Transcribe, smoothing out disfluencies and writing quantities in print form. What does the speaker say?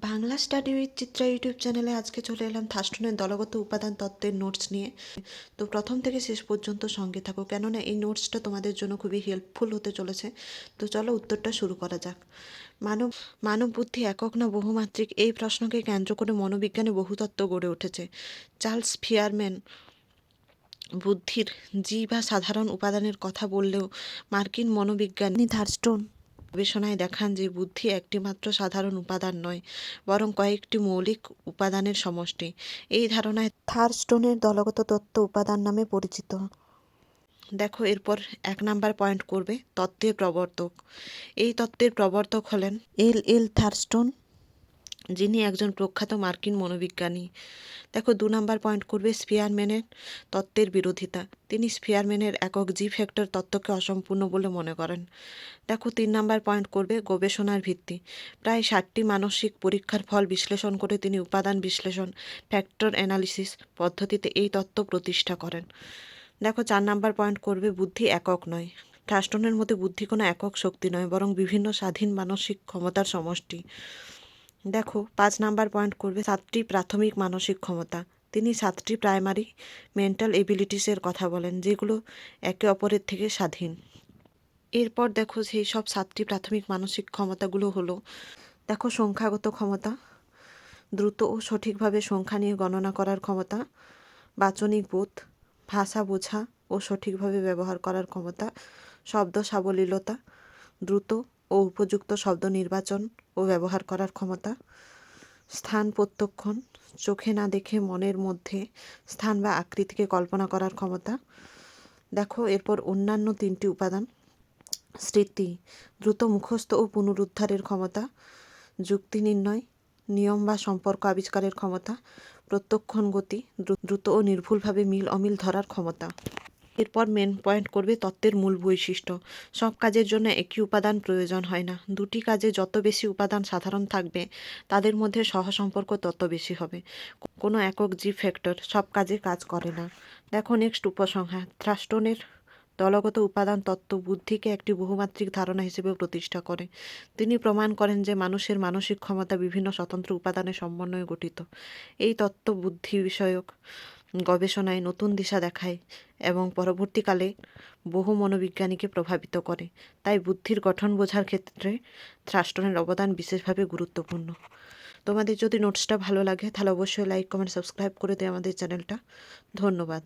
Bangla study with Chitra YouTube চ্যানেলে আজকে চলে এলাম থার্স্টনের দলগত উপাদান তত্ত্বের নোটস নিয়ে। তো প্রথম থেকে শেষ পর্যন্ত সঙ্গে থাকো, কেননা এই নোটসটা তোমাদের জন্য খুবই হেল্পফুল হতে চলেছে। তো চলো উত্তরটা শুরু করা যাক। মানব মানব বুদ্ধি একক না বহুমাত্রিক, এই প্রশ্নকে কেন্দ্র করে মনোবিজ্ঞানে বহু তত্ত্ব গড়ে উঠেছে। চার্লস ফিয়ারম্যান বুদ্ধির বা সাধারণ উপাদানের কথা বললেও মার্কিন মনোবিজ্ঞানী থার্স্টন গবেষণায় দেখান যে বুদ্ধি একটিমাত্র সাধারণ উপাদান নয়, বরং কয়েকটি মৌলিক উপাদানের সমষ্টি। এই ধারণায় থার্স্টনের দলগত তত্ত্ব উপাদান নামে পরিচিত। দেখো এরপর 1 নাম্বার পয়েন্ট করবে তত্ত্বের প্রবর্তক। এই তত্ত্বের প্রবর্তক হলেন এল থার্স্টন, যিনি একজন প্রখ্যাত মার্কিন মনোবিজ্ঞানী। দেখো 2 নাম্বার পয়েন্ট করবে স্পিয়ারম্যানের তত্ত্বের বিরোধিতা। তিনি স্পিয়ারম্যানের একক জি ফ্যাক্টর তত্ত্বকে অসম্পূর্ণ বলে মনে করেন। দেখো 3 নাম্বার পয়েন্ট করবে গবেষণার ভিত্তি। প্রায় 60টি মানসিক পরীক্ষার ফল বিশ্লেষণ করে তিনি উপাদান বিশ্লেষণ ফ্যাক্টর অ্যানালিসিস পদ্ধতিতে এই তত্ত্ব প্রতিষ্ঠা করেন। দেখো 4 নাম্বার পয়েন্ট করবে বুদ্ধি একক নয়। থার্স্টনের মতে বুদ্ধি কোনো একক শক্তি নয়, বরং বিভিন্ন স্বাধীন মানসিক ক্ষমতার সমষ্টি। দেখো 5 নাম্বার পয়েন্ট করবে 7টি প্রাথমিক মানসিক ক্ষমতা। তিনি 7টি প্রাইমারি মেন্টাল এবিলিটিসের কথা বলেন, যেগুলো একে অপরের থেকে স্বাধীন। এরপর দেখো সেই সব 7টি প্রাথমিক মানসিক ক্ষমতাগুলো হলো, দেখো সংখ্যাগত ক্ষমতা, দ্রুত ও সঠিকভাবে সংখ্যা নিয়ে গণনা করার ক্ষমতা, বাচনিক বোধ, ভাষা বোঝা ও সঠিকভাবে ব্যবহার করার ক্ষমতা, শব্দ সাবলীলতা, দ্রুত ও উপযুক্ত শব্দ নির্বাচন ও ব্যবহার করার ক্ষমতা, স্থান প্রত্যক্ষণ, চোখে না দেখে মনের মধ্যে স্থান বা আকৃতিকে কল্পনা করার ক্ষমতা। দেখো এরপর অন্যান্য 3টি উপাদান, স্মৃতি, দ্রুত মুখস্থ ও পুনরুদ্ধারের ক্ষমতা, যুক্তি নির্ণয়, নিয়ম বা সম্পর্ক আবিষ্কারের ক্ষমতা, প্রত্যক্ষণ গতি, দ্রুত ও নির্ভুলভাবে মিল অমিল ধরার ক্ষমতা। এরপর মেন পয়েন্ট করবে তত্ত্বের মূল বৈশিষ্ট্য। সব কাজের জন্য একই উপাদান প্রয়োজন হয় না। দুটি কাজে যত বেশি উপাদান সাধারণ থাকবে, তাদের মধ্যে সহসম্পর্ক তত বেশি হবে। কোনো একক জি ফ্যাক্টর সব কাজে কাজ করে না। দেখো নেক্সট উপসংহার। থার্স্টনের দলগত উপাদান তত্ত্ব বুদ্ধিকে একটি বহুমাত্রিক ধারণা হিসেবে প্রতিষ্ঠা করে। তিনি প্রমাণ করেন যে মানুষের মানসিক ক্ষমতা বিভিন্ন স্বতন্ত্র উপাদানের সমন্বয়ে গঠিত। এই তত্ত্ব বুদ্ধি বিষয়ক গবেষণায় নতুন দিশা দেখায় এবং পরবর্তীকালে বহু মনোবিজ্ঞানীকে প্রভাবিত করে। তাই বুদ্ধির গঠন বোঝার ক্ষেত্রে থার্স্টনের অবদান বিশেষভাবে গুরুত্বপূর্ণ। তোমাদের যদি নোটসটা ভালো লাগে তাহলে অবশ্যই লাইক কমেন্ট সাবস্ক্রাইব করে দেয় আমাদের চ্যানেলটা। ধন্যবাদ।